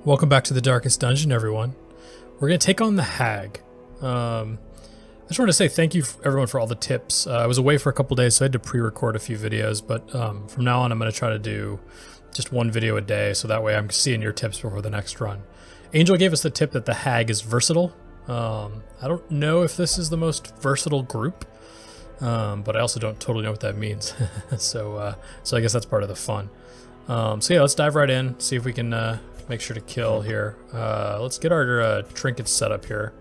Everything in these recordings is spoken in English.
Welcome back to the Darkest Dungeon, everyone. We're going to take on the Hag. I just want to say thank you, everyone, for all the tips. I was away for a couple days, so I had to pre-record a few videos, but from now on I'm going to try to do just one video a day, so that way I'm seeing your tips before the next run. Angel gave us the tip that the Hag is versatile. I don't know if this is the most versatile group, but I also don't totally know what that means. so I guess that's part of the fun. So yeah, let's dive right in, see if we can make sure to kill here. Let's get our trinkets set up here.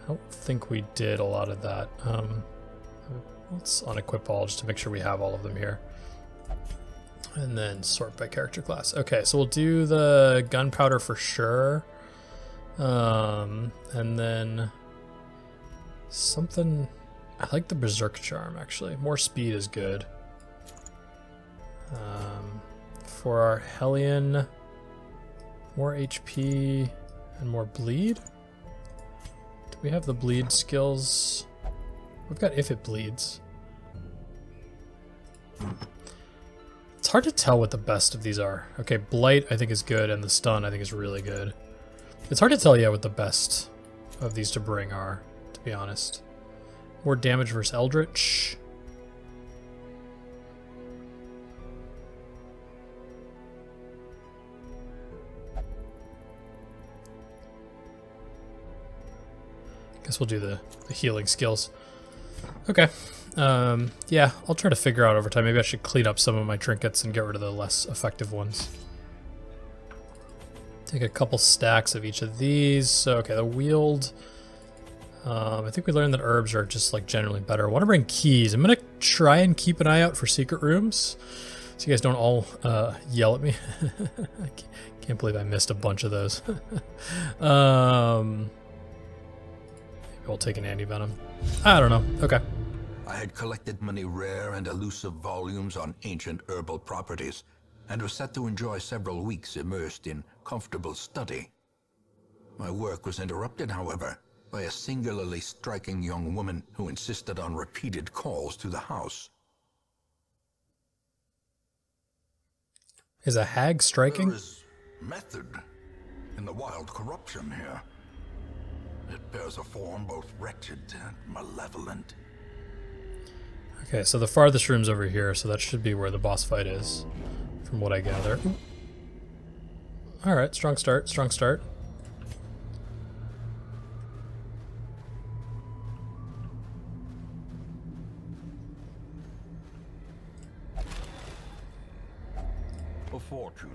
I don't think we did a lot of that. Let's unequip all just to make sure we have all of them here. And then sort by character class. Okay, so we'll do the gunpowder for sure. And then something... I like the berserk charm, actually. More speed is good. For our Hellion... more HP and more bleed? Do we have the bleed skills? We've got if it bleeds. It's hard to tell what the best of these are. Okay, blight I think is good, and the stun I think is really good. It's hard to tell, yeah, what the best of these to bring are, to be honest. More damage versus Eldritch. Guess we'll do the healing skills. Okay. Yeah, I'll try to figure out over time. Maybe I should clean up some of my trinkets and get rid of the less effective ones. Take a couple stacks of each of these. So, okay, the wield. I think we learned that herbs are just like generally better. I want to bring keys. I'm going to try and keep an eye out for secret rooms, so you guys don't all yell at me. I can't believe I missed a bunch of those. We'll take an anti-venom. I don't know. Okay. I had collected many rare and elusive volumes on ancient herbal properties, and was set to enjoy several weeks immersed in comfortable study. My work was interrupted, however, by a singularly striking young woman who insisted on repeated calls to the house. Is a hag striking? There is method in the wild corruption here. It bears a form both wretched and malevolent. Okay, so the farthest room's over here, so that should be where the boss fight is, from what I gather. Alright, strong start, strong start. A fortune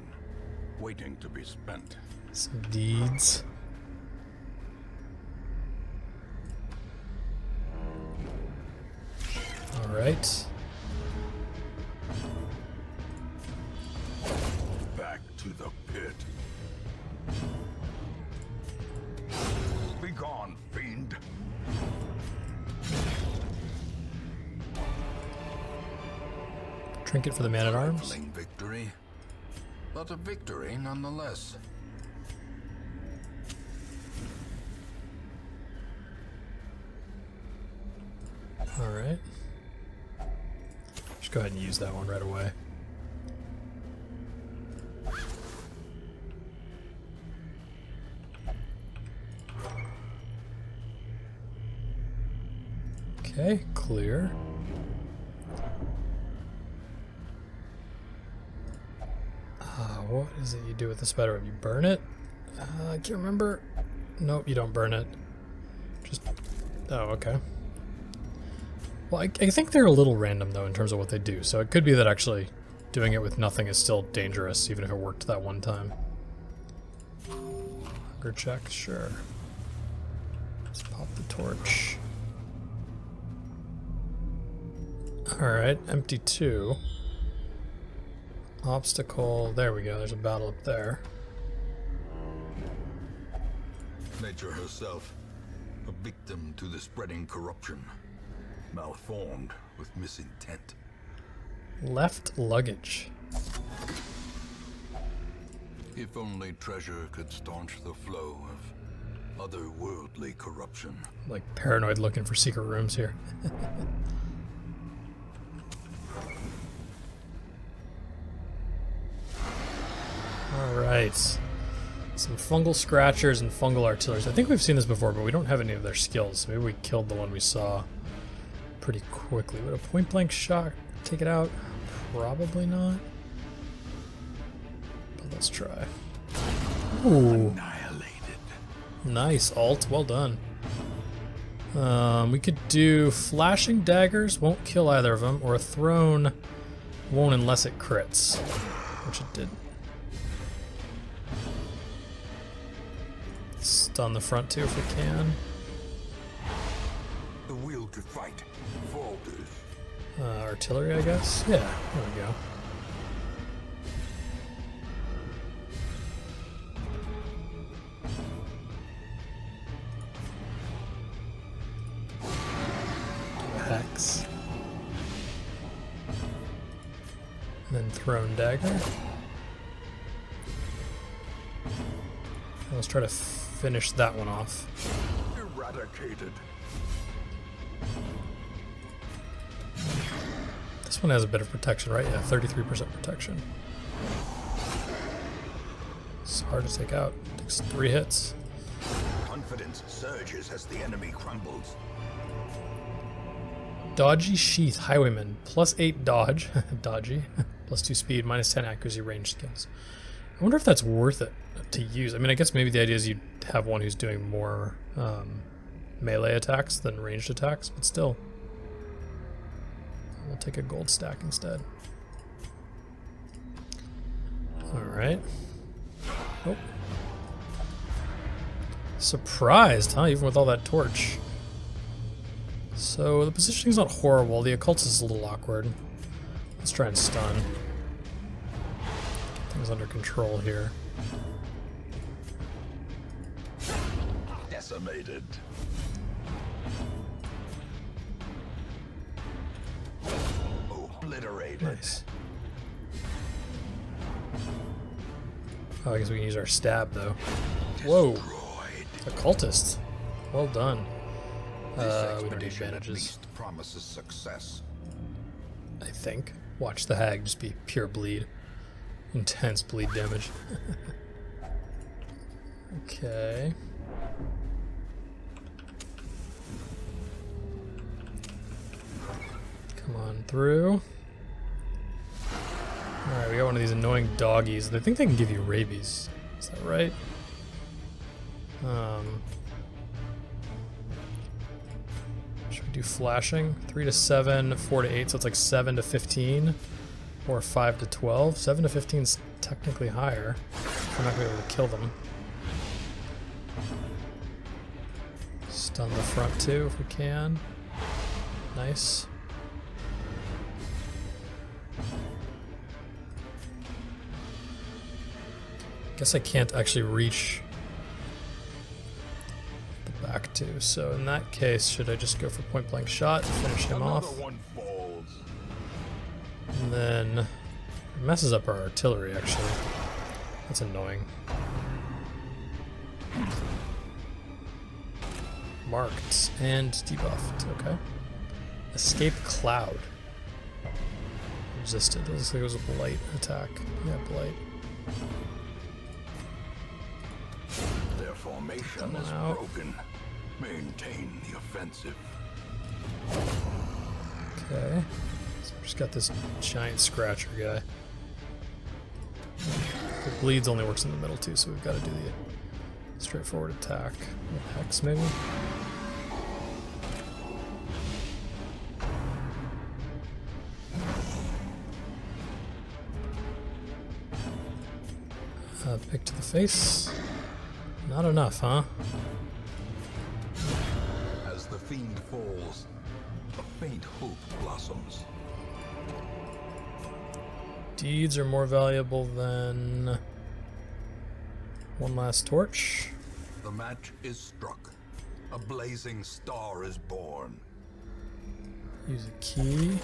waiting to be spent. Some deeds. Alright. Back to the pit. Be gone, fiend. Trinket for the man-at-arms. Trifling victory, but a victory nonetheless. Alright. Just go ahead and use that one right away. Okay, clear. What is it you do with the spider web? You burn it? I can't remember. Nope, you don't burn it. Just... oh, okay. Well, I think they're a little random, though, in terms of what they do. So it could be that actually doing it with nothing is still dangerous, even if it worked that one time. Hunger check, sure. Let's pop the torch. Alright, empty 2. Obstacle, there we go, there's a battle up there. Nature herself, a victim to the spreading corruption, malformed with misintent. Left luggage. If only treasure could staunch the flow of otherworldly corruption. Like paranoid looking for secret rooms here. Alright. Some fungal scratchers and fungal artilleries. I think we've seen this before, but we don't have any of their skills. Maybe we killed the one we saw pretty quickly. Would a point blank shot take it out? Probably not. But let's try. Ooh. Annihilated. Nice alt. Well done. We could do flashing daggers. Won't kill either of them. Or a thrown won't unless it crits. Which it didn't. Stun the front too if we can. The will to fight falters. Artillery, I guess? Yeah, there we go. Hex. And then thrown dagger. Let's try to finish that one off. Eradicated. This one has a bit of protection, right? Yeah, 33% protection. It's hard to take out. It takes 3 hits. Confidence surges as the enemy crumbles. Dodgy Sheath Highwayman. +8 dodge. Dodgy. +2 speed, -10 accuracy, range skills. I wonder if that's worth it to use. I mean, I guess maybe the idea is you'd have one who's doing more melee attacks than ranged attacks, but still. We'll take a gold stack instead. Alright. Oh. Surprised, huh? Even with all that torch. So the positioning's not horrible. The occult is a little awkward. Let's try and stun. Get things under control here. Decimated. Obliterated. Nice. Oh, I guess we can use our stab though. Whoa. Occultist. Well done. We don't need advantages. Promises success. I think. Watch the hag just be pure bleed. Intense bleed damage. Okay. Come on through. Alright, we got one of these annoying doggies. I think they can give you rabies. Is that right? Should we do flashing? 3 to 7, 4 to 8, so it's like 7 to 15. Or 5 to 12. 7 to 15 is technically higher. We're not going to be able to kill them. Stun the front too if we can. Nice. Guess I can't actually reach the back two, so in that case, should I just go for point blank shot and finish him off? One falls. And then it messes up our artillery actually. That's annoying. Marked and debuffed, okay. Escape cloud. Resisted. It looks like it was a blight attack. Yeah, blight. Their formation is broken. Maintain the offensive. Okay. So we just got this giant scratcher guy. The bleeds only works in the middle too, so we've got to do the straightforward attack. With Hex maybe? Pick to the face. Not enough, huh? As the fiend falls, a faint hope blossoms. Deeds are more valuable than one last torch. The match is struck. A blazing star is born. Use a key.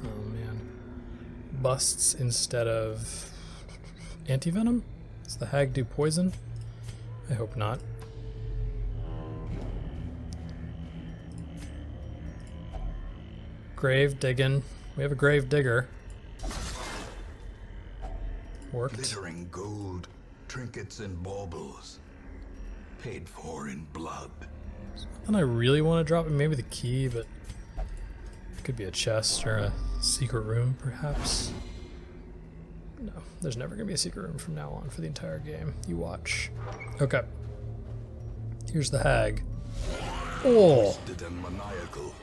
Oh man. Busts instead of anti-venom? Does the hag do poison? I hope not. Grave digging. We have a grave digger. Worked. Glittering gold, trinkets and baubles, paid for in blood. And I really want to drop maybe the key, but it could be a chest or a secret room, perhaps. No, there's never going to be a secret room from now on for the entire game. You watch. Okay. Here's the hag. Oh! Twisted and maniacal,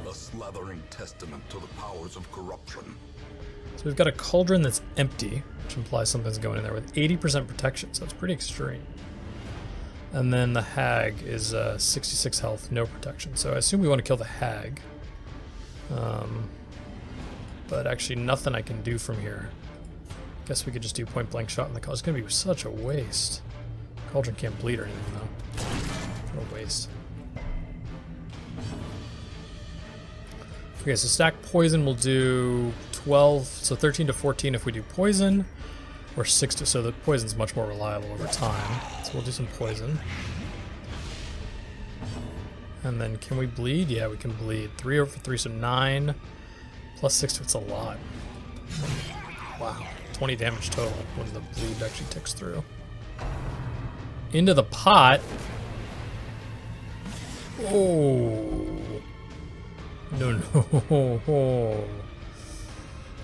a slathering testament to the powers of corruption. So we've got a cauldron that's empty, which implies something's going in there with 80% protection, so it's pretty extreme. And then the hag is 66 health, no protection. So I assume we want to kill the hag. But actually nothing I can do from here. Guess we could just do point blank shot in the cauldron. It's going to be such a waste. Cauldron can't bleed or anything though. What a waste. Okay, so stack poison will do 12, so 13 to 14 if we do poison, or 6 to, so the poison's much more reliable over time. So we'll do some poison. And then can we bleed? Yeah, we can bleed. 3 over 3, so 9 plus 6 to it's a lot. Wow, 20 damage total when the bleed actually ticks through. Into the pot. Oh. No.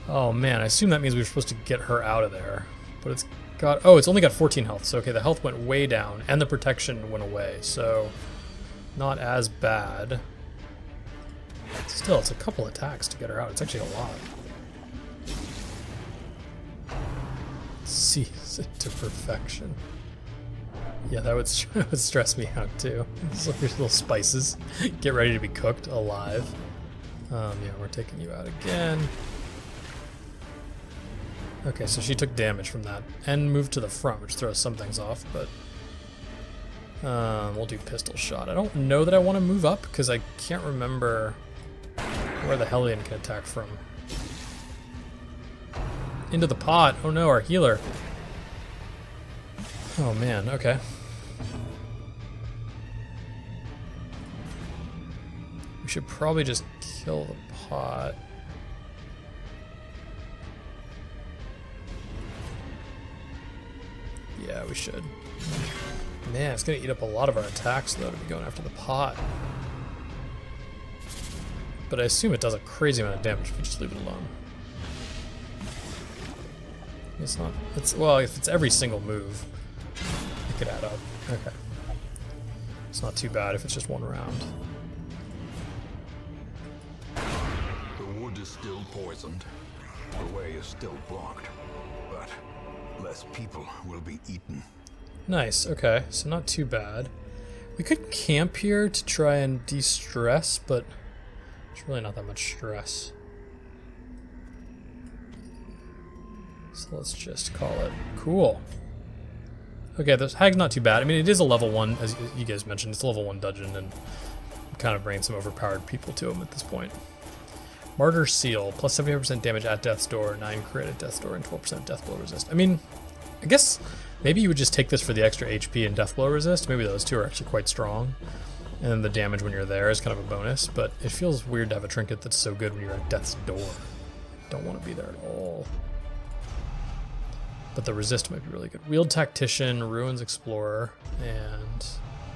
Oh man, I assume that means we were supposed to get her out of there. But it's got, oh, it's only got 14 health. So okay, the health went way down and the protection went away. So not as bad. Still, it's a couple attacks to get her out. It's actually a lot. Sees it to perfection. Yeah, that would stress me out too. It's like these little spices. Get ready to be cooked alive. Yeah, we're taking you out again. Okay, so she took damage from that and moved to the front, which throws some things off, but we'll do pistol shot. I don't know that I want to move up because I can't remember where the Hellion can attack from. Into the pot. Oh no, our healer. Oh man, okay. We should probably just kill the pot. Yeah, we should. Man, it's gonna eat up a lot of our attacks though to be going after the pot. But I assume it does a crazy amount of damage if we just leave it alone. It's not, it's, well, if it's every single move, it could add up. Okay. It's not too bad if it's just one round. The wood is still poisoned. The way is still blocked. But less people will be eaten. Nice, okay, so not too bad. We could camp here to try and de-stress, but it's really not that much stress. So let's just call it cool. Okay, this hag's not too bad. I mean, it is a level 1, as you guys mentioned. It's a level 1 dungeon, and I'm kind of bringing some overpowered people to him at this point. Martyr Seal, plus 75% damage at death's door, 9 crit at death's door, and 12% death blow resist. I mean, I guess maybe you would just take this for the extra HP and death blow resist. Maybe those two are actually quite strong. And then the damage when you're there is kind of a bonus, but it feels weird to have a trinket that's so good when you're at death's door. Don't want to be there at all. But the resist might be really good. Wheeled Tactician, Ruins Explorer, and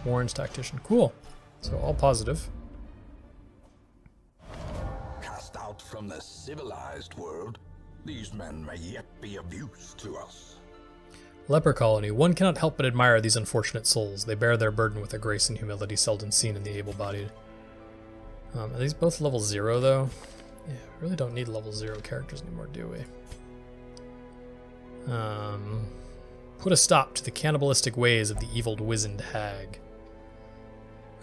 Warren's Tactician. Cool. So all positive. Cast out from the civilized world, these men may yet be of use to us. Leper Colony. One cannot help but admire these unfortunate souls. They bear their burden with a grace and humility seldom seen in the able-bodied. Are these both level 0 though? Yeah, we really don't need level 0 characters anymore, do we? Put a stop to the cannibalistic ways of the evil Wizened Hag.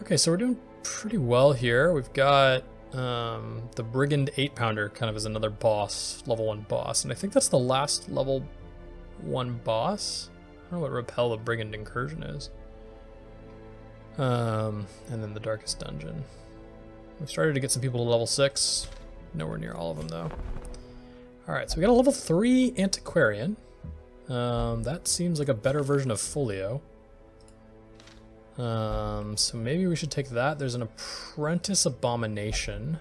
Okay, so we're doing pretty well here. We've got the Brigand 8-pounder kind of as another boss, level 1 boss, and I think that's the last level 1 boss. I don't know what Repel the Brigand Incursion is. And then the Darkest Dungeon. We've started to get some people to level 6. Nowhere near all of them though. Alright, so we got a level 3 Antiquarian. That seems like a better version of Folio. So maybe we should take that. There's an Apprentice Abomination.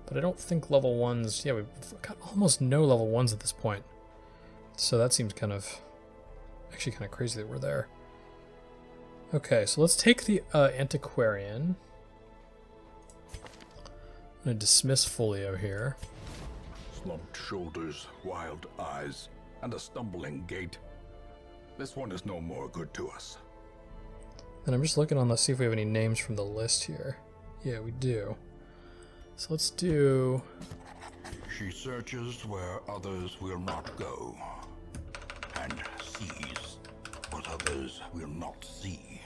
But I don't think level 1s... Yeah, we've got almost no level 1s at this point. So that seems actually kind of crazy that we're there. Okay, so let's take the antiquarian. I'm going to dismiss Folio here. Slumped shoulders, wild eyes, and a stumbling gait. This one is no more good to us. And I'm just looking on, let's see if we have any names from the list here. Yeah, we do. So let's do... She searches where others will not go, and sees what others will not see.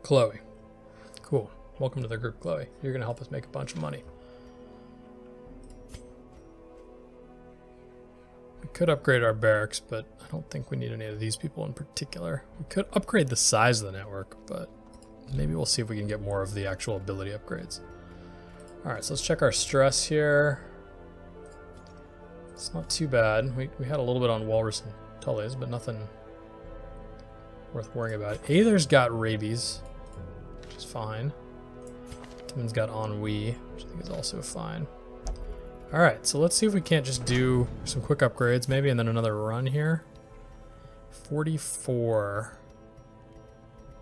Chloe. Cool. Welcome to the group, Chloe. You're going to help us make a bunch of money. We could upgrade our barracks, but I don't think we need any of these people in particular. We could upgrade the size of the network, but maybe we'll see if we can get more of the actual ability upgrades. Alright, so let's check our stress here. It's not too bad. We had a little bit on Walrus and Tully's, but nothing worth worrying about. Aether's got rabies, which is fine. Timon's got ennui, which I think is also fine. Alright, so let's see if we can't just do some quick upgrades maybe, and then another run here. 44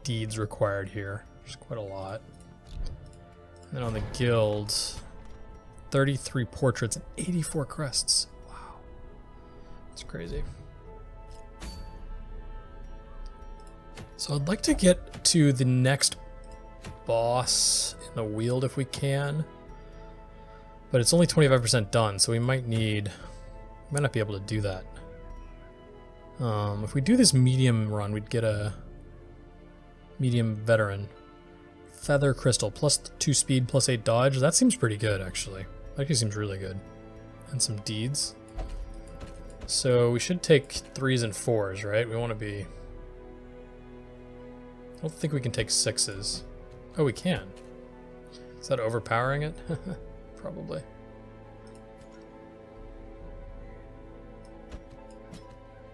deeds required here, which is quite a lot. And then on the guilds, 33 portraits and 84 crests. Wow. That's crazy. So I'd like to get to the next boss in the Weald if we can. But it's only 25% done, so we might not be able to do that. If we do this medium run, we'd get a medium veteran. Feather crystal, plus 2 speed, plus 8 dodge. That seems pretty good, actually. That actually seems really good. And some deeds. So we should take 3s and 4s, right? We want to be... I don't think we can take 6s. Oh, we can. Is that overpowering it? Probably.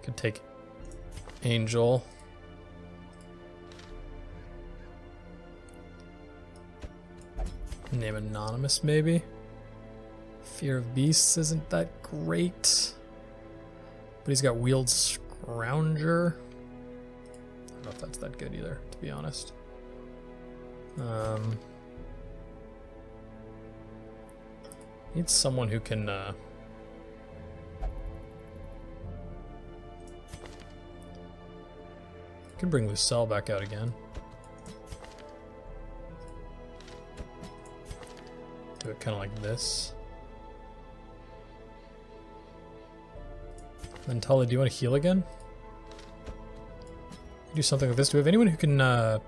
Could take Angel. Name Anonymous, maybe. Fear of Beasts isn't that great. But he's got Wield Scrounger. I don't know if that's that good either, to be honest. Need someone who can could bring Lucelle back out again. Do it kind of like this. Then Tully, do you want to heal again? Do something like this. Do we have anyone who can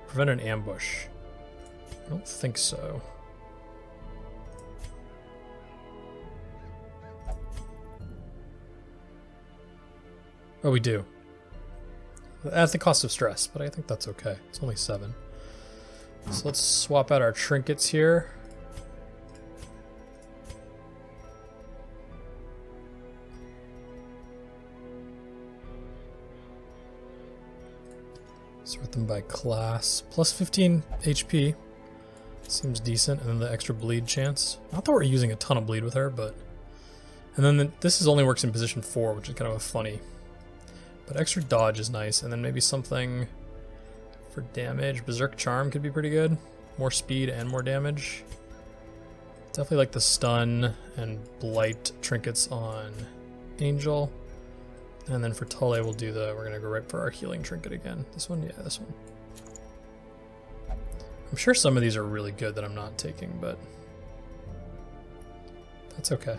prevent an ambush? I don't think so. Oh, we do. At the cost of stress, but I think that's okay. It's only 7. So let's swap out our trinkets here. Sort them by class. Plus 15 HP. Seems decent. And then the extra bleed chance. Not that we're using a ton of bleed with her, but... And then this only works in position 4, which is kind of a funny... But extra dodge is nice, and then maybe something for damage. Berserk Charm could be pretty good. More speed and more damage. Definitely like the stun and blight trinkets on Angel. And then for Tully, we're gonna go right for our healing trinket again. This one? Yeah, this one. I'm sure some of these are really good that I'm not taking, but that's okay.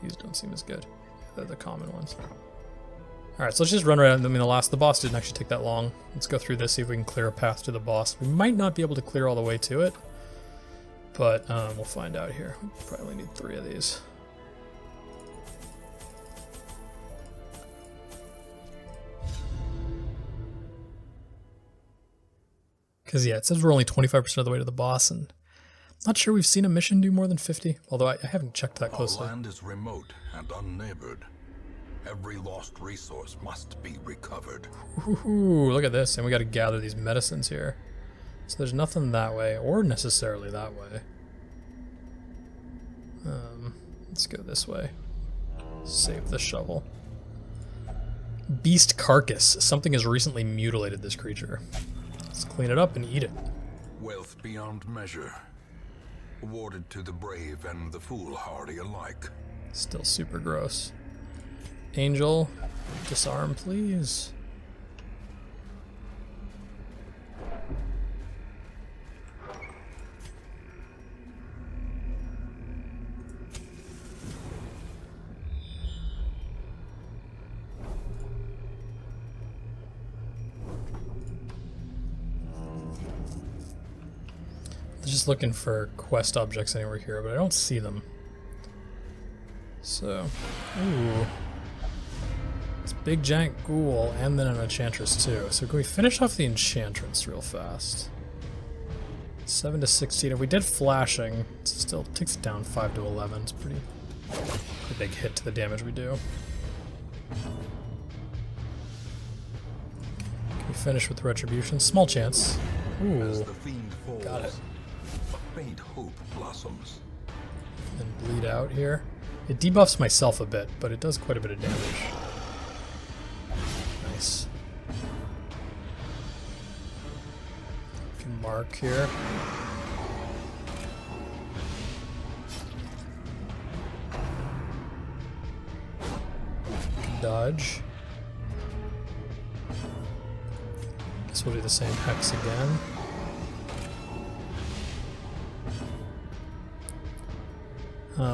These don't seem as good. They're the common ones. Alright, so let's just run right out. I mean, the boss didn't actually take that long. Let's go through this, see if we can clear a path to the boss. We might not be able to clear all the way to it, but we'll find out here. We probably need 3 of these. Because, yeah, it says we're only 25% of the way to the boss, and I'm not sure we've seen a mission do more than 50, although I haven't checked that closely. Our land is remote and unneighbored. Every lost resource must be recovered. Ooh, look at this, and we got to gather these medicines here. So there's nothing that way, or necessarily that way. Let's go this way. Save the shovel. Beast carcass. Something has recently mutilated this creature. Let's clean it up and eat it. Wealth beyond measure, awarded to the brave and the foolhardy alike. Still super gross. Angel, disarm, please. Just looking for quest objects anywhere here, but I don't see them. So, ooh. It's big giant ghoul and then an enchantress too. So can we finish off the enchantress real fast? 7 to 16. If we did flashing, it still takes it down 5 to 11. It's pretty big hit to the damage we do. Can we finish with retribution? Small chance. Ooh. Got it. Faint hope blossoms. And bleed out here. It debuffs myself a bit, but it does quite a bit of damage. Nice. Can mark here. Can dodge. Guess we'll do the same hex again.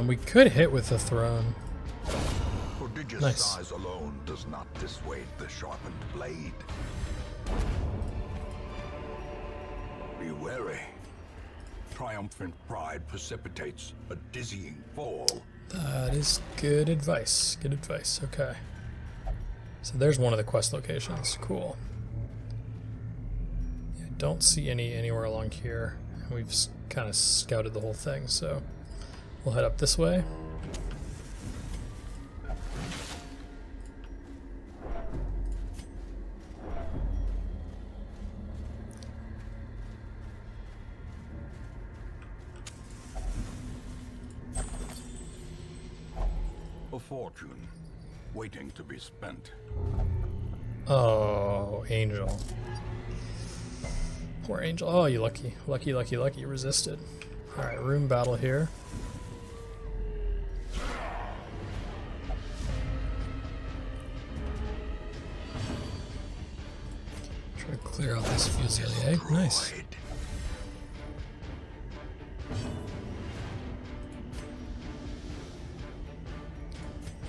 We could hit with the throne. Prodigious Nice. size alone does not dissuade the sharpened blade. Be wary. Triumphant pride precipitates a dizzying fall. That is good advice. Good advice. Okay. So there's one of the quest locations. Cool. Yeah, don't see anywhere along here. We've kind of scouted the whole thing, so we'll head up this way. A fortune waiting to be spent. Oh, Angel. Poor Angel. Oh, you lucky. Lucky, lucky, lucky. Resisted. Alright, room battle here. Try to clear out this Fusilier. Nice.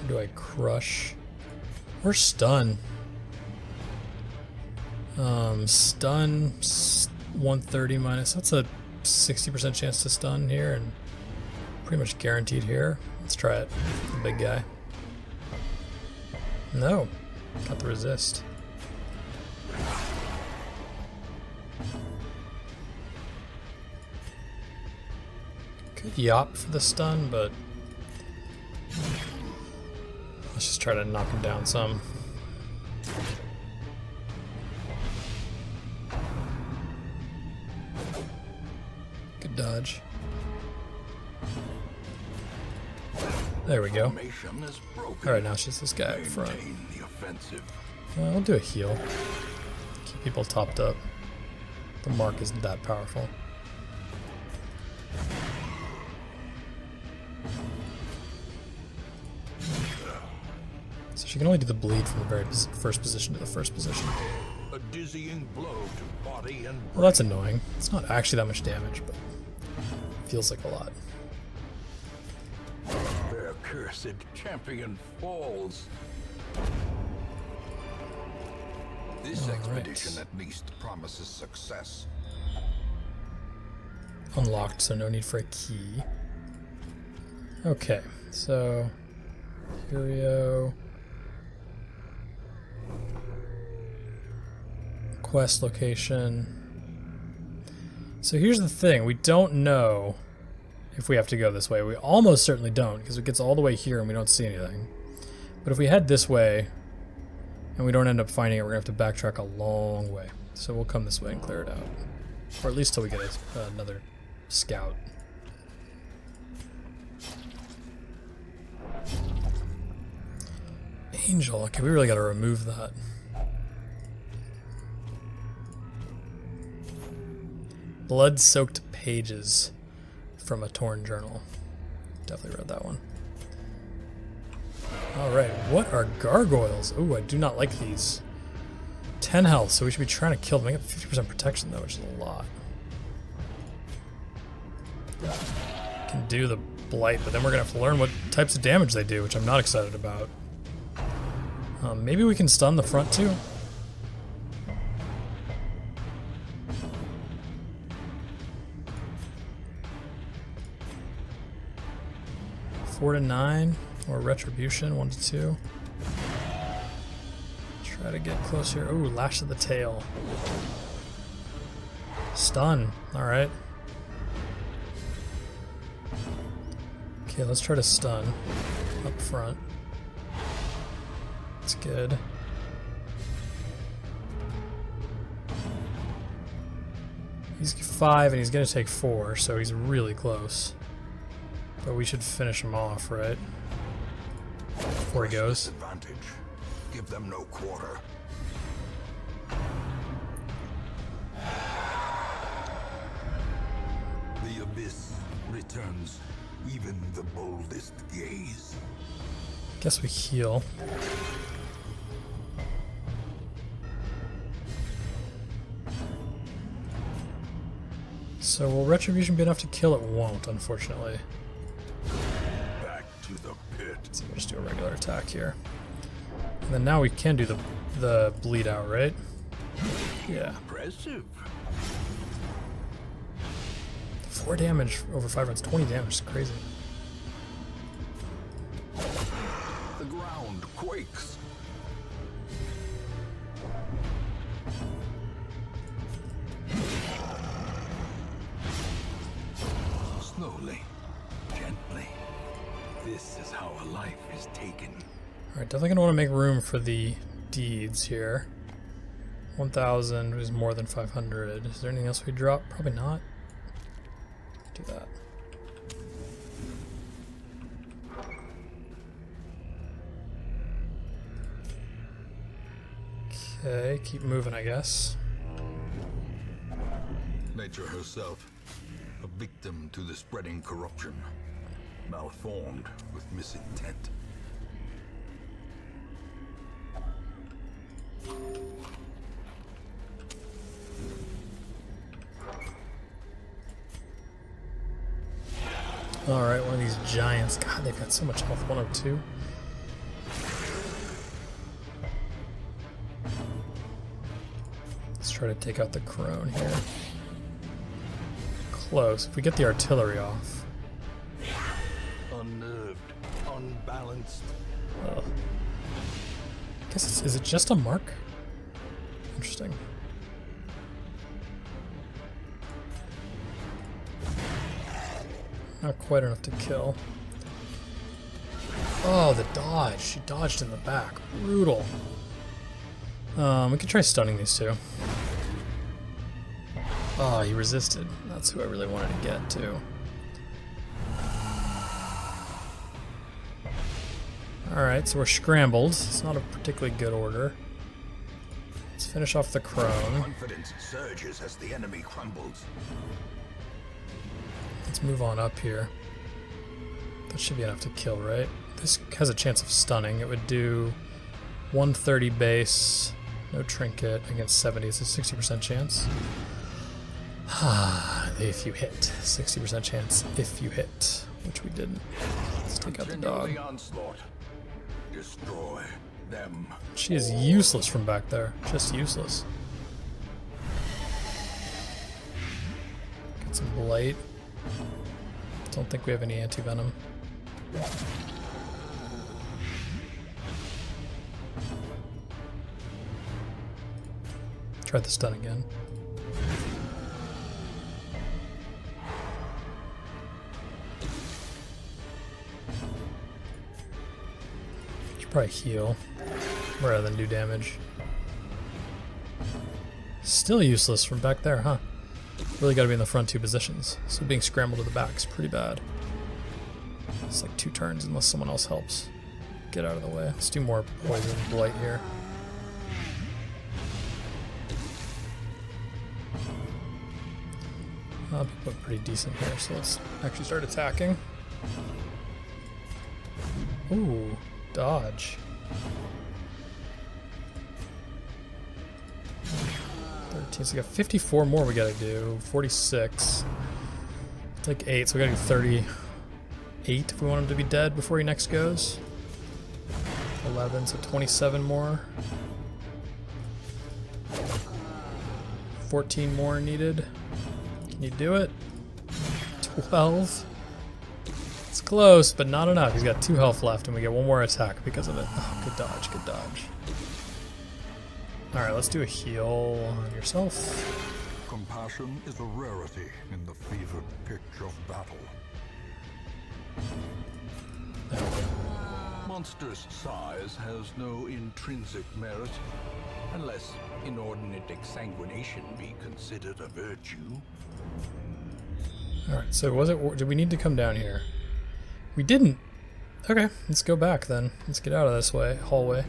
Do I crush or stun? Stun 130 minus. That's a 60% chance to stun here, and pretty much guaranteed here. Let's try it. The big guy. No, got the resist. Could yop for the stun, but let's just try to knock him down some. Good dodge. There we go. Alright, now it's just this guy up front. I'll do a heal. Keep people topped up. The mark isn't that powerful. So she can only do the bleed from the very first position to the first position. A dizzying blow to body and Well, that's annoying. It's not actually that much damage, but it feels like a lot. their cursed champion falls. This expedition at least promises success. Unlocked, so no need for a key. Okay, so Curio. Quest location. So here's the thing, we don't know if we have to go this way. We almost certainly don't, because it gets all the way here and we don't see anything. But if we head this way and we don't end up finding it, we're going to have to backtrack a long way. So we'll come this way and clear it out. Or at least till we get another scout. Angel. Okay, we really got to remove that. Blood-soaked pages from a torn journal. Definitely read that one. Alright, what are gargoyles? Ooh, I do not like these. 10 health, so we should be trying to kill them. They got 50% protection though, which is a lot. Can do the blight, but then we're going to have to learn what types of damage they do, which I'm not excited about. Maybe we can stun the front too? Four to 9, or retribution, 1 to 2. Try to get close here. Ooh, lash of the tail. Stun. Alright. Okay, let's try to stun up front. That's good. He's 5 and he's going to take 4, so he's really close. But we should finish him off, right? Before he goes. Advantage. Give them no quarter. The abyss returns even the boldest gaze. Guess we heal. So will retribution be enough to kill? It won't, unfortunately. Back to the pit. So we'll just do a regular attack here. And then now we can do the bleed out, right? Yeah. Impressive. 4 damage over 5 rounds, 20 damage, it's crazy. The ground quakes. Slowly, gently. This is how a life is taken. Alright, definitely gonna want to make room for the deeds here. 1,000 is more than 500. Is there anything else we drop? Probably not. Do that. Okay, keep moving, I guess. Nature herself, a victim to the spreading corruption, malformed with misintent. Alright, one of these giants. God, they've got so much health. 102. Let's try to take out the crone here. Close. If we get the artillery off. Unnerved, unbalanced. I guess is it just a mark? Interesting. Not quite enough to kill. Oh, the dodge. She dodged in the back. Brutal. We could try stunning these two. Oh, he resisted. That's who I really wanted to get to. Alright, so we're scrambled. It's not a particularly good order. Let's finish off the crone. Confidence surges as the enemy crumbles. Let's move on up here. That should be enough to kill, right? This has a chance of stunning. It would do 130 base, no trinket, against 70. It's a 60% chance. If you hit. 60% chance if you hit, which we didn't. Let's take out the dog. The onslaught. Destroy them. She is useless from back there. Just useless. Get some blight. Don't think we have any anti-venom. Try the stun again. Should probably heal rather than do damage. Still useless from back there, huh? Really got to be in the front 2 positions. So being scrambled to the back is pretty bad. It's like 2 turns unless someone else helps. get out of the way. Let's do more poison blight here. People look pretty decent here, so let's actually start attacking. Ooh, dodge. 13, so we got 54 more we gotta do. 46. It's like 8, so we gotta do 38 if we want him to be dead before he next goes. 11, so 27 more. 14 more needed. Can you do it? 12. It's close, but not enough. He's got 2 health left, and we get 1 more attack because of it. Oh, good dodge, good dodge. Alright, let's do a heal on yourself. Compassion is a rarity in the fevered pitch of battle. Monster's size has no intrinsic merit, unless inordinate exsanguination be considered a virtue. Alright, so was it? Did we need to come down here? We didn't. Okay, let's go back then. Let's get out of this hallway.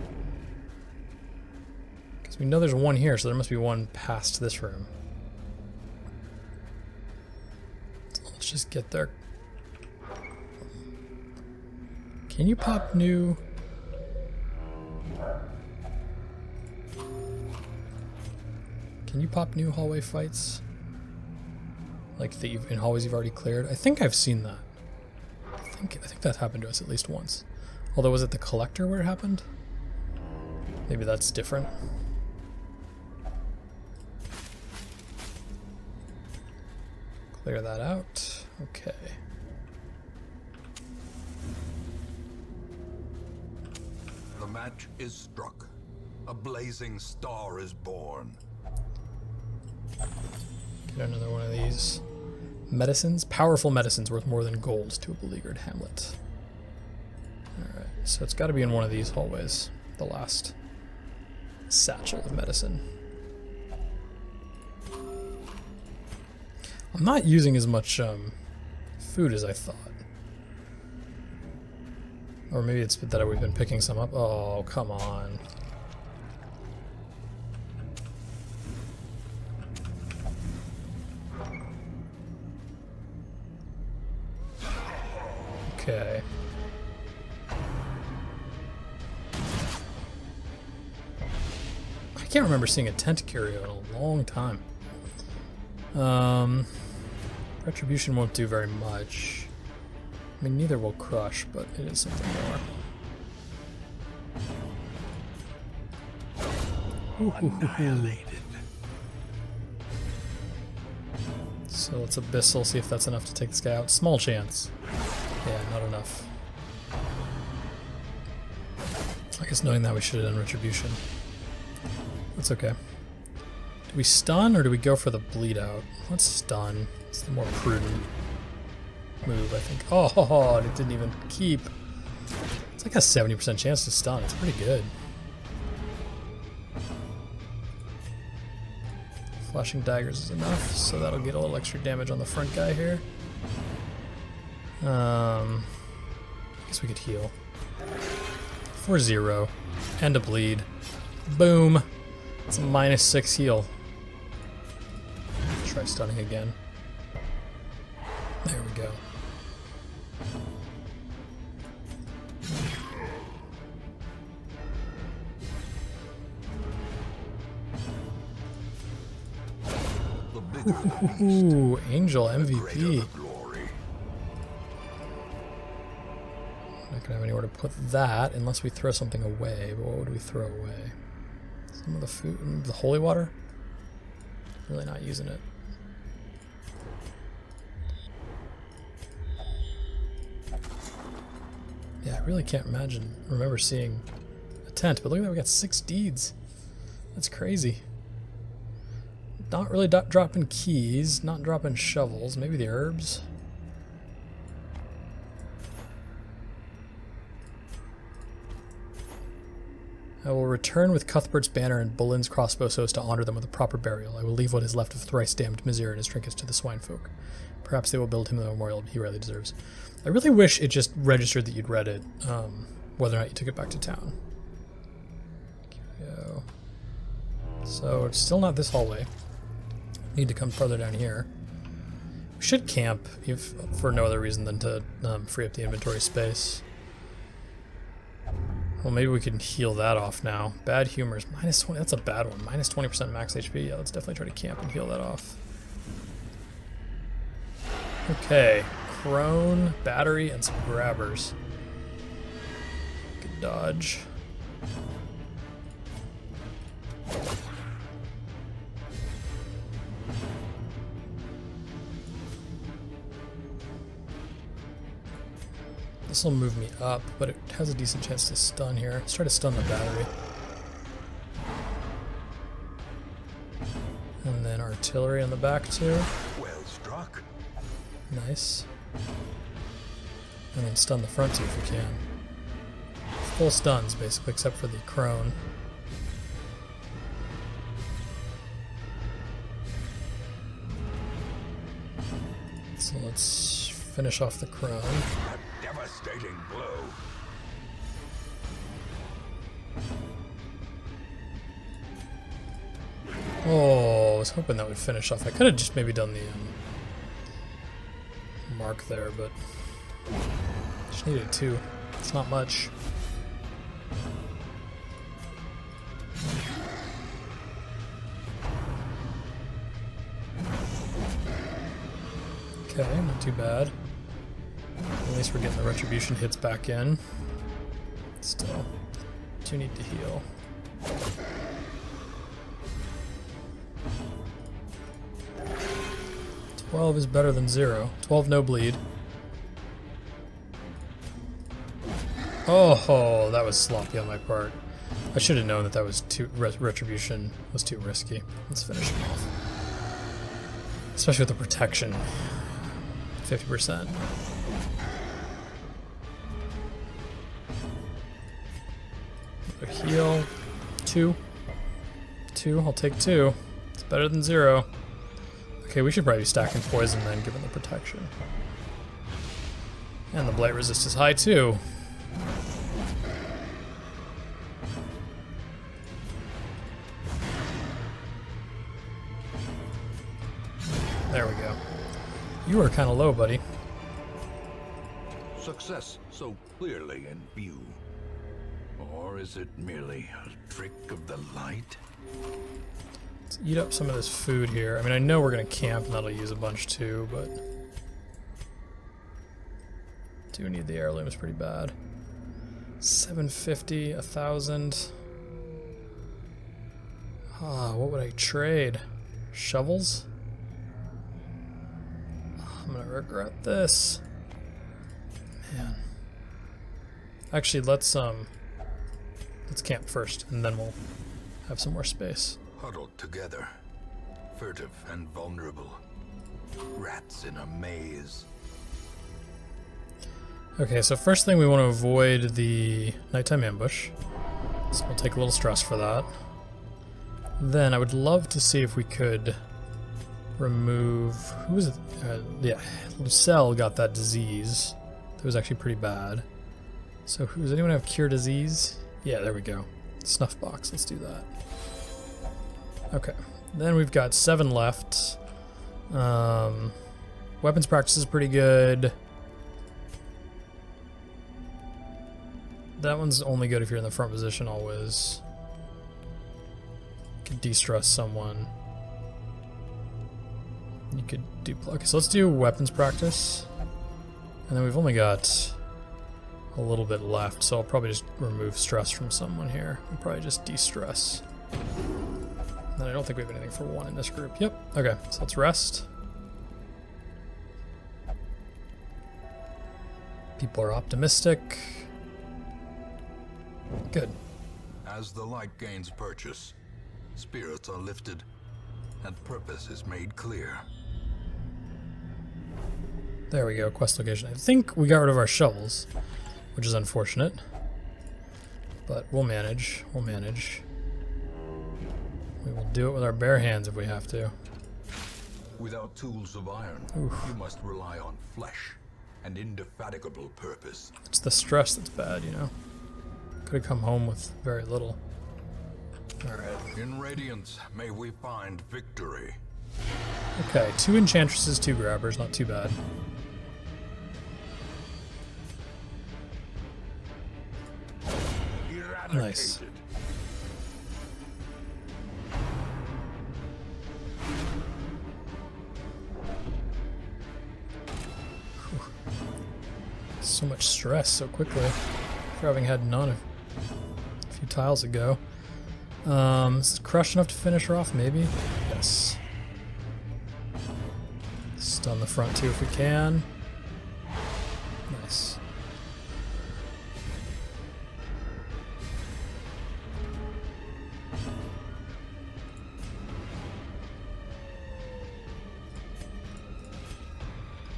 Because we know there's one here, so there must be one past this room. So let's just get there. Can you pop new... Can you pop new hallway fights? Like in hallways you've already cleared? I think I've seen that. I think that happened to us at least once. Although, was it the collector where it happened? Maybe that's different. Clear that out. Okay. The match is struck. A blazing star is born. Get another one of these. Medicines? Powerful medicines worth more than gold to a beleaguered hamlet. Alright, so it's got to be in one of these hallways. The last satchel of medicine. I'm not using as much food as I thought. Or maybe it's that we've been picking some up. Oh, come on. Okay. I can't remember seeing a tent curio in a long time. Retribution won't do very much. I mean, neither will crush, but it is something more. Annihilated. So let's abyssal, see if that's enough to take this guy out. Small chance. Yeah, not enough. I guess knowing that we should have done retribution. That's okay. Do we stun or do we go for the bleed out? Let's stun. It's the more prudent move, I think. Oh, it didn't even keep. It's like a 70% chance to stun. It's pretty good. Flashing daggers is enough, so that'll get a little extra damage on the front guy here. I guess we could heal. 4-0. And a bleed. Boom! It's a -6 heal. Try stunning again. There we go. Ooh, Angel MVP. Not gonna have anywhere to put that unless we throw something away. But what would we throw away? Some of the food, the holy water? Really not using it. Yeah, I really can't remember seeing a tent, but look at that, we got 6 deeds. That's crazy. Not really dropping keys, not dropping shovels, maybe the herbs. I will return with Cuthbert's banner and Bulin's crossbow so as to honor them with a proper burial. I will leave what is left of thrice damned Mizir and his trinkets to the swine folk. Perhaps they will build him the memorial he rightly deserves. I really wish it just registered that you'd read it, whether or not you took it back to town. Go. So it's still not this hallway. Need to come further down here. We should camp if for no other reason than to free up the inventory space. Well, maybe we can heal that off now. Bad humors, minus 20. That's a bad one. Minus 20% max HP. Yeah, let's definitely try to camp and heal that off. Okay, crone, battery, and some grabbers. Good dodge. This will move me up, but it has a decent chance to stun here. Let's try to stun the battery. And then artillery on the back too. Well struck. Nice. And then stun the front too if we can. Full stuns basically, except for the crone. So let's finish off the crone. A devastating blow. Oh, I was hoping that would finish off. I could have just maybe done the mark there, but just needed 2. It's not much. Okay, not too bad. At least we're getting the retribution hits back in. Still, 2 need to heal. "12 is better than 0. 12 no bleed. Oh, that was sloppy on my part. I should have known that that was retribution was too risky. Let's finish him off. Especially with the protection. 50%. A heal. 2. 2, I'll take 2. It's better than 0. Okay, we should probably be stacking poison then, given the protection. And the blight resist is high too. There we go. You are kind of low, buddy. Success so clearly in view. Or is it merely a trick of the light? Let's eat up some of this food here. I mean, I know we're going to camp and that'll use a bunch too, but do need the heirlooms pretty bad. 750, 1,000. Ah, what would I trade? Shovels? I'm gonna regret this. Man. Actually, let's camp first, and then we'll have some more space. Huddled together, furtive and vulnerable. Rats in a maze. Okay, so first thing we want to avoid the nighttime ambush. So we'll take a little stress for that. Then I would love to see if we could remove... Who was it? Yeah, Lucelle got that disease. That was actually pretty bad. So does anyone have cure disease? Yeah, there we go. Snuff box, let's do that. Okay, then we've got 7 left. Weapons practice is pretty good. That one's only good if you're in the front position always. You could de-stress someone. You could do... Okay, so let's do weapons practice. And then we've only got a little bit left, so I'll probably just remove stress from someone here. And probably just de-stress. And I don't think we have anything for 1 in this group. Yep. Okay, so let's rest. People are optimistic. Good. As the light gains purchase, spirits are lifted, and purpose is made clear. There we go, quest location. I think we got rid of our shovels, which is unfortunate. But we'll manage, we'll manage. We will do it with our bare hands if we have to. Without tools of iron, you must rely on flesh and indefatigable purpose. It's the stress that's bad, you know. Could have come home with very little. Alright. In Radiance, may we find victory. Okay, 2 enchantresses, 2 grabbers, not too bad. Nice. Whew. So much stress so quickly for having had none a few tiles ago. Is this crush enough to finish her off? Maybe? Yes. Stun the front too if we can. Nice.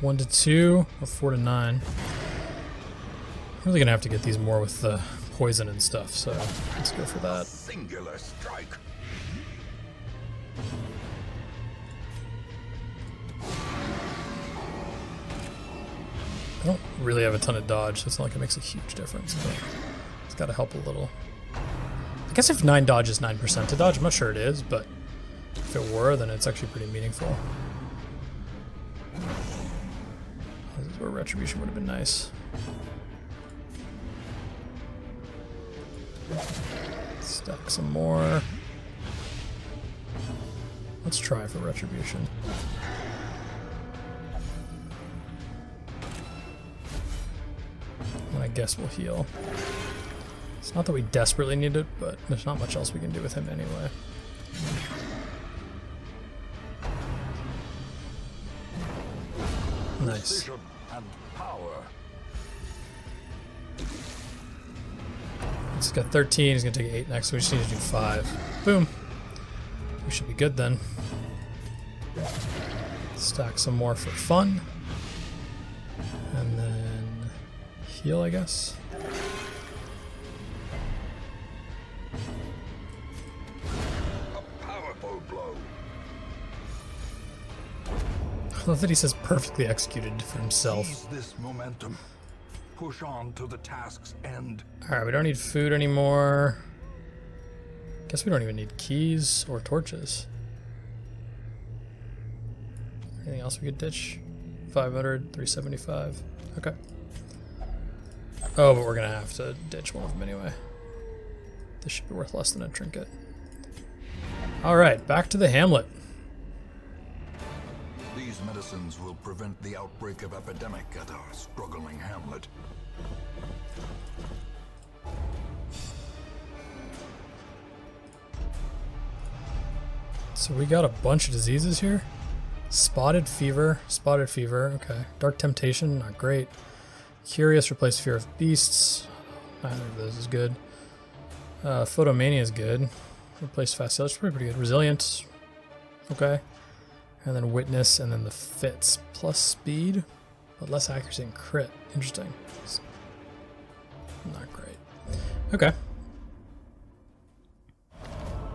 One to 2 or 4 to 9. I'm really gonna have to get these more with the poison and stuff, so let's go for that. Singular strike. I don't really have a ton of dodge, so it's not like it makes a huge difference, but it's gotta help a little. I guess if 9 dodge is 9% to dodge, I'm not sure it is, but if it were, then it's actually pretty meaningful. This is where Retribution would have been nice. Stack some more. Let's try for Retribution. And I guess we'll heal. It's not that we desperately need it, but there's not much else we can do with him anyway. Nice. And power. He's got 13, he's gonna take 8 next, so we just need to do 5. Boom. We should be good then. Stack some more for fun. And then heal, I guess. A powerful blow. I love that he says perfectly executed for himself. Seize this momentum. Push on to the task's end. Alright, we don't need food anymore. Guess we don't even need keys or torches. Anything else we could ditch? 500, 375. Okay. Oh, but we're gonna have to ditch one of them anyway. This should be worth less than a trinket. Alright, back to the hamlet. These medicines will prevent the outbreak of epidemic at our struggling hamlet. So we got a bunch of diseases here. Spotted fever, okay. Dark temptation, not great. Curious, replace fear of beasts. Neither of those is good. Photomania is good. Replace fast heal, it's pretty good. Resilient, okay. And then witness, and then the fits. Plus speed, but less accuracy and crit. Interesting. It's not great. Okay.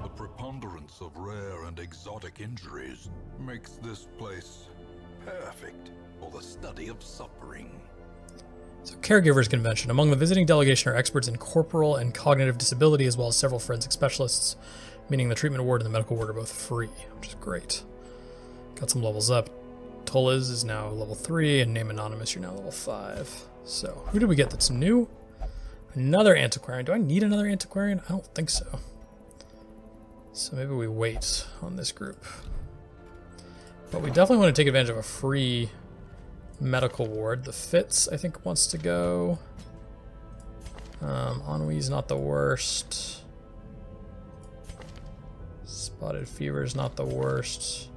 The preponderance of rare and exotic injuries makes this place perfect for the study of suffering. So, Caregivers Convention. Among the visiting delegation are experts in corporal and cognitive disability, as well as several forensic specialists, meaning the treatment ward and the medical ward are both free, which is great. Got some levels up. Tolliz is now level 3, and Name Anonymous, you're now level 5. So, who did we get that's new? Another Antiquarian. Do I need another Antiquarian? I don't think so. So maybe we wait on this group. But we definitely want to take advantage of a free medical ward. The Fitz, I think, wants to go. Ennui's not the worst. Spotted Fever's not the worst.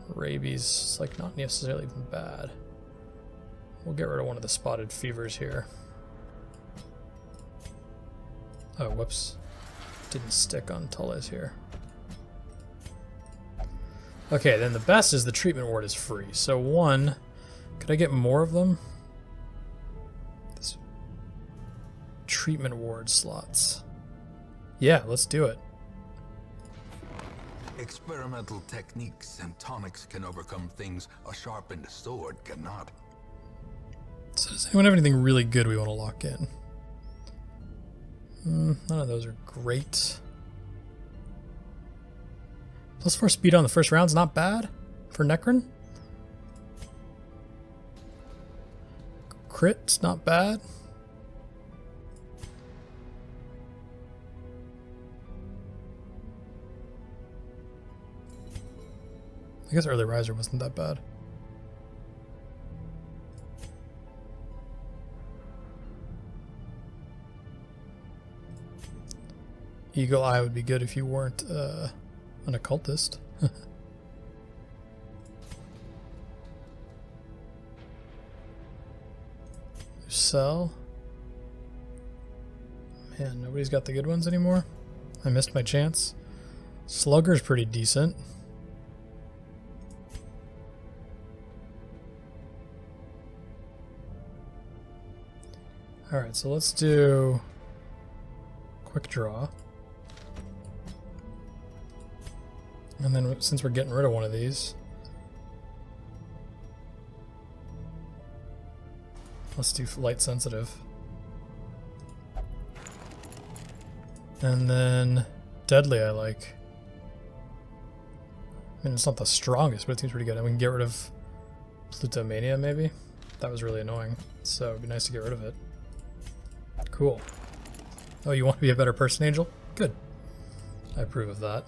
Rabies is like not necessarily even bad. We'll get rid of one of the Spotted Fevers here. Oh, whoops. Didn't stick on Tulles here. Okay, then the best is the treatment ward is free. So one, could I get more of them? This treatment ward slots. Yeah, let's do it. Experimental techniques and tonics can overcome things a sharpened sword cannot. So does anyone have anything really good we want to lock in? None of those are great. +4 speed on the first round's not bad for Necron. Crit's not bad. I guess early riser wasn't that bad. Eagle Eye would be good if you weren't an occultist. Sell. Man, nobody's got the good ones anymore. I missed my chance. Slugger's pretty decent. Alright, so let's do quick draw. And then since we're getting rid of one of these, let's do light sensitive. And then deadly I like. I mean, it's not the strongest, but it seems pretty good. And we can get rid of Plutomania maybe. That was really annoying, so it'd be nice to get rid of it. Cool. Oh, you want to be a better person, Angel? Good. I approve of that.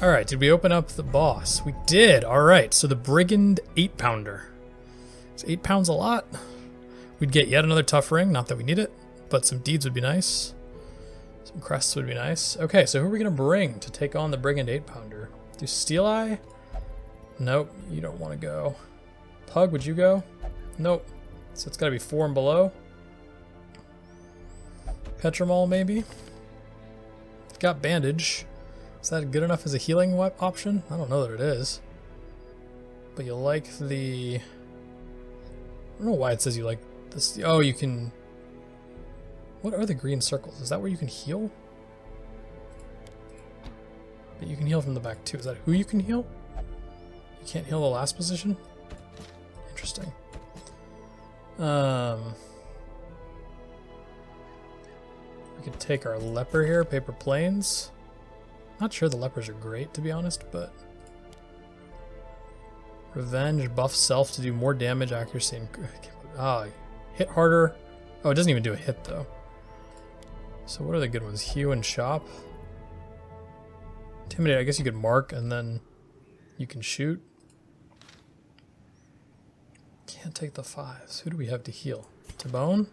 Alright, did we open up the boss? We did! Alright, so the Brigand 8-pounder. Is 8 pounds a lot? We'd get yet another tough ring, not that we need it, but some deeds would be nice. Some crests would be nice. Okay, so who are we going to bring to take on the Brigand 8-pounder? Do Steel Eye? Nope, you don't want to go. Pug, would you go? Nope. So it's got to be 4 and below. Petramol, maybe? It's got bandage. Is that good enough as a healing option? I don't know that it is. But you like the... I don't know why it says you like this. Oh, you can... What are the green circles? Is that where you can heal? But you can heal from the back too. Is that who you can heal? You can't heal the last position? Interesting. We could take our leper here, Paper Planes. Not sure the lepers are great, to be honest, but... Revenge, buff self to do more damage, accuracy, and... hit harder. Oh, it doesn't even do a hit, though. So what are the good ones? Hew and Chop. Intimidate, I guess you could mark, and then you can shoot. Can't take the 5s. Who do we have to heal? Tabone?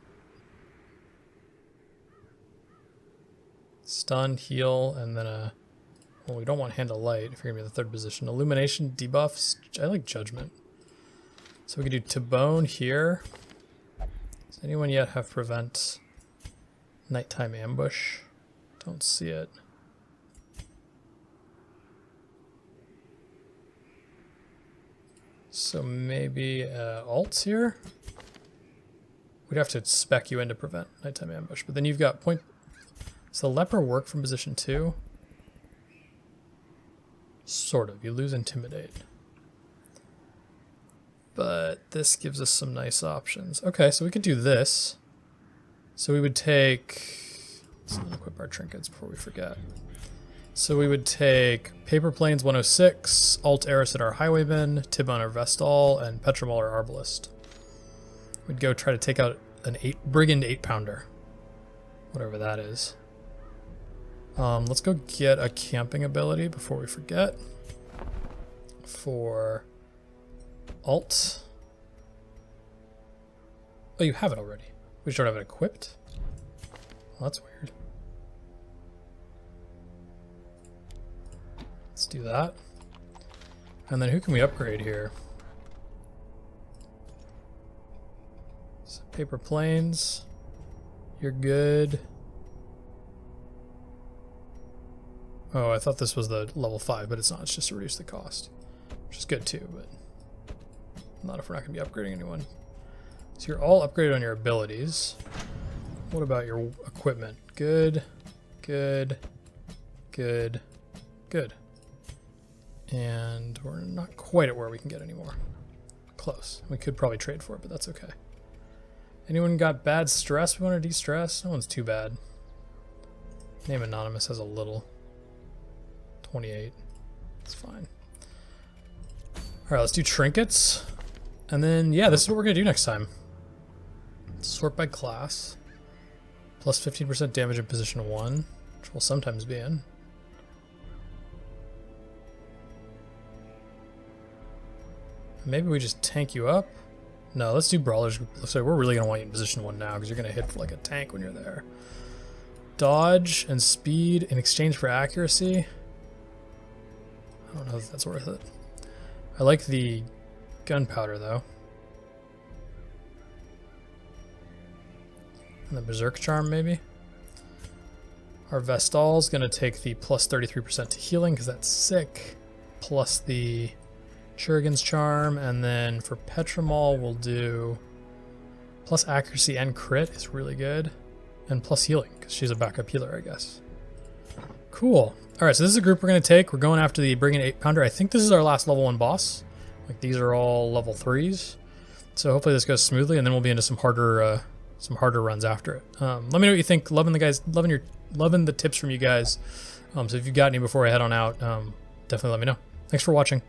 Stun, heal, and then a... Well, we don't want Hand of Light if you're going to be in the 3rd position. Illumination, debuffs. I like Judgment. So we can do Tabone here. Does anyone yet have Prevent Nighttime Ambush? Don't see it. So maybe Alts here? We'd have to spec you in to prevent Nighttime Ambush. But then you've got point... Does the Leper work from position 2? Sort of. You lose Intimidate. But this gives us some nice options. Okay, so we could do this. So we would take... Let's equip our trinkets before we forget. So we would take Paper Planes 106, Alt Eris at our Highwayman, Tibon our Vestal, and Petramol our Arbalist. We'd go try to take out an Brigand 8-pounder. Whatever that is. Let's go get a camping ability before we forget. For Alt. Oh, you have it already. We just don't have it equipped? Well, that's weird. Let's do that. And then who can we upgrade here? So Paper Planes. You're good. Oh, I thought this was the level 5, but it's not. It's just to reduce the cost. Which is good too, but not if we're not going to be upgrading anyone. So you're all upgraded on your abilities. What about your equipment? Good, good, good, good. And we're not quite at where we can get anymore. Close. We could probably trade for it, but that's okay. Anyone got bad stress we want to de-stress? No one's too bad. Name anonymous has a little. 28. That's fine. Alright, let's do trinkets. And then, yeah, this is what we're going to do next time. Sort by class. Plus 15% damage in position 1, which will sometimes be in. Maybe we just tank you up? No, let's do brawlers. So we're really going to want you in position 1 now because you're going to hit for like a tank when you're there. Dodge and speed in exchange for accuracy. I don't know if that's worth it. I like the gunpowder though. And the berserk charm maybe. Our Vestal's going to take the plus 33% to healing because that's sick. Plus the Churgan's charm, and then for Petramol we'll do plus accuracy and crit is really good, and plus healing because she's a backup healer, I guess. Cool. All right, so this is a group we're going to take. We're going after the Brigand 8-pounder. I think this is our last level 1 boss. Like these are all level 3s, so hopefully this goes smoothly, and then we'll be into some harder runs after it. Let me know what you think. Loving the tips from you guys. So if you've got any before I head on out, definitely let me know. Thanks for watching.